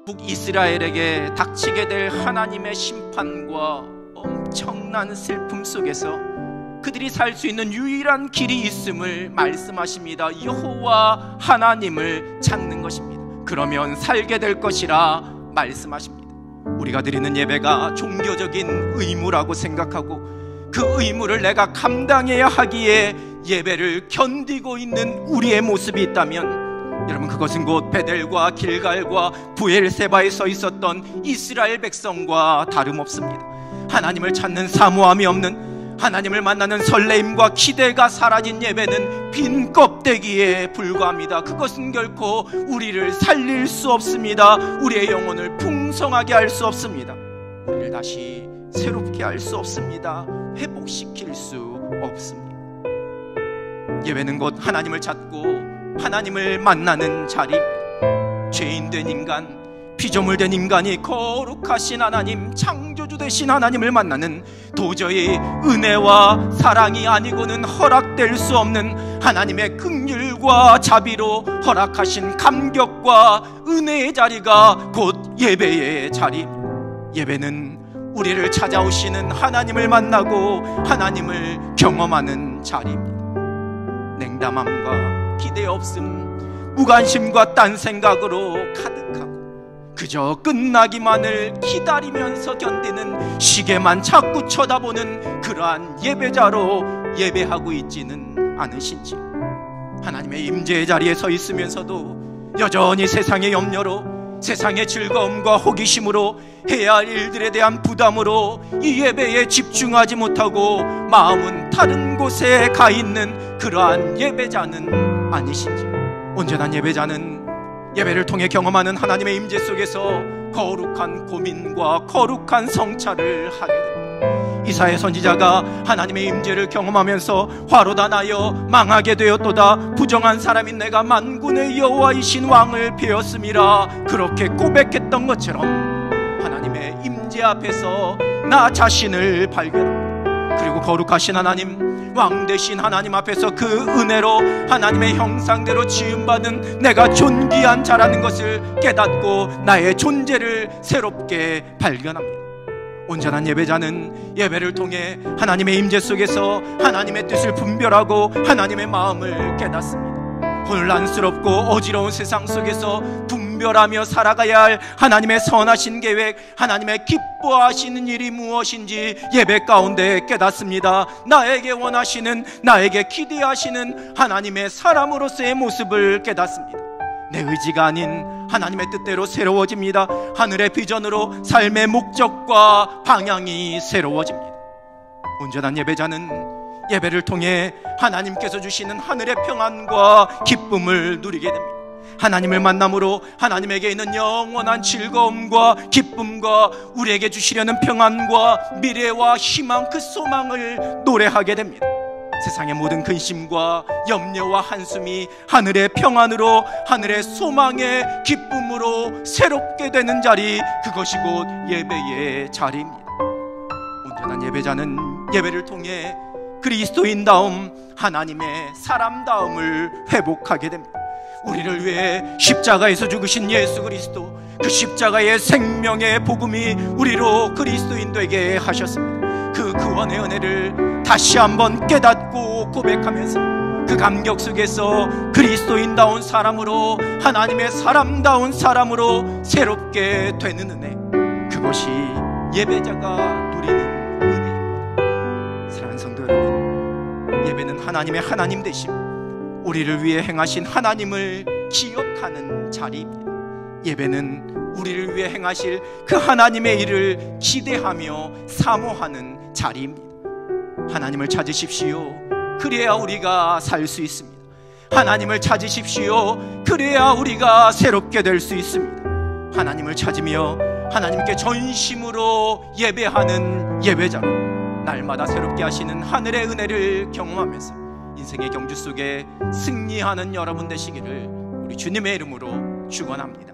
북이스라엘에게 닥치게 될 하나님의 심판과 엄청난 슬픔 속에서 그들이 살 수 있는 유일한 길이 있음을 말씀하십니다. 여호와 하나님을 찾는 것입니다. 그러면 살게 될 것이라 말씀하십니다. 우리가 드리는 예배가 종교적인 의무라고 생각하고 그 의무를 내가 감당해야 하기에 예배를 견디고 있는 우리의 모습이 있다면, 여러분, 그것은 곧 베델과 길갈과 부엘세바에 서 있었던 이스라엘 백성과 다름없습니다. 하나님을 찾는 사모함이 없는, 하나님을 만나는 설레임과 기대가 사라진 예배는 빈 껍데기에 불과합니다. 그것은 결코 우리를 살릴 수 없습니다. 우리의 영혼을 풍성하게 할 수 없습니다. 우리를 다시 새롭게 할 수 없습니다. 회복시킬 수 없습니다. 예배는 곧 하나님을 찾고 하나님을 만나는 자리입니다. 죄인된 인간, 피조물된 인간이 거룩하신 하나님, 창조주 되신 하나님을 만나는, 도저히 은혜와 사랑이 아니고는 허락될 수 없는 하나님의 긍휼과 자비로 허락하신 감격과 은혜의 자리가 곧 예배의 자리입니다. 예배는 우리를 찾아오시는 하나님을 만나고 하나님을 경험하는 자리입니다. 냉담함과 기대 없음, 무관심과 딴 생각으로 가득하고 그저 끝나기만을 기다리면서 견디는, 시계만 자꾸 쳐다보는 그러한 예배자로 예배하고 있지는 않으신지, 하나님의 임재의 자리에 서 있으면서도 여전히 세상의 염려로, 세상의 즐거움과 호기심으로, 해야 할 일들에 대한 부담으로 이 예배에 집중하지 못하고 마음은 다른 곳에 가 있는 그러한 예배자는 아니신지, 온전한 예배자는 예배를 통해 경험하는 하나님의 임재 속에서 거룩한 고민과 거룩한 성찰을 하게 됩니다. 이사야 선지자가 하나님의 임재를 경험하면서 화로다 나여 망하게 되었도다, 부정한 사람인 내가 만군의 여호와이신 왕을 배웠음이라, 그렇게 고백했던 것처럼 하나님의 임재 앞에서 나 자신을 발견합니다. 그리고 거룩하신 하나님, 왕 되신 하나님 앞에서 그 은혜로 하나님의 형상대로 지음받은 내가 존귀한 자라는 것을 깨닫고 나의 존재를 새롭게 발견합니다. 온전한 예배자는 예배를 통해 하나님의 임재 속에서 하나님의 뜻을 분별하고 하나님의 마음을 깨닫습니다. 혼란스럽고 어지러운 세상 속에서 분별하며 살아가야 할 하나님의 선하신 계획, 하나님의 기뻐하시는 일이 무엇인지 예배 가운데 깨닫습니다. 나에게 원하시는, 나에게 기대하시는 하나님의 사람으로서의 모습을 깨닫습니다. 내 의지가 아닌 하나님의 뜻대로 새로워집니다. 하늘의 비전으로 삶의 목적과 방향이 새로워집니다. 온전한 예배자는 예배를 통해 하나님께서 주시는 하늘의 평안과 기쁨을 누리게 됩니다. 하나님을 만남으로 하나님에게 있는 영원한 즐거움과 기쁨과 우리에게 주시려는 평안과 미래와 희망, 그 소망을 노래하게 됩니다. 세상의 모든 근심과 염려와 한숨이 하늘의 평안으로, 하늘의 소망의 기쁨으로 새롭게 되는 자리, 그것이 곧 예배의 자리입니다. 온전한 예배자는 예배를 통해 그리스도인다움, 하나님의 사람다움을 회복하게 됩니다. 우리를 위해 십자가에서 죽으신 예수 그리스도, 그 십자가의 생명의 복음이 우리로 그리스도인 되게 하셨습니다. 그 구원의 은혜를 다시 한번 깨닫고 고백하면서 그 감격 속에서 그리스도인다운 사람으로, 하나님의 사람다운 사람으로 새롭게 되는 은혜, 그것이 예배자가 누리는 은혜입니다. 사랑하는 성도 여러분, 예배는 하나님의 하나님 되심, 우리를 위해 행하신 하나님을 기억하는 자리입니다. 예배는 우리를 위해 행하실 그 하나님의 일을 기대하며 사모하는 자리입니다. 하나님을 찾으십시오. 그래야 우리가 살 수 있습니다. 하나님을 찾으십시오. 그래야 우리가 새롭게 될 수 있습니다. 하나님을 찾으며 하나님께 전심으로 예배하는 예배자로 날마다 새롭게 하시는 하늘의 은혜를 경험하면서 인생의 경주 속에 승리하는 여러분 되시기를 우리 주님의 이름으로 축원합니다.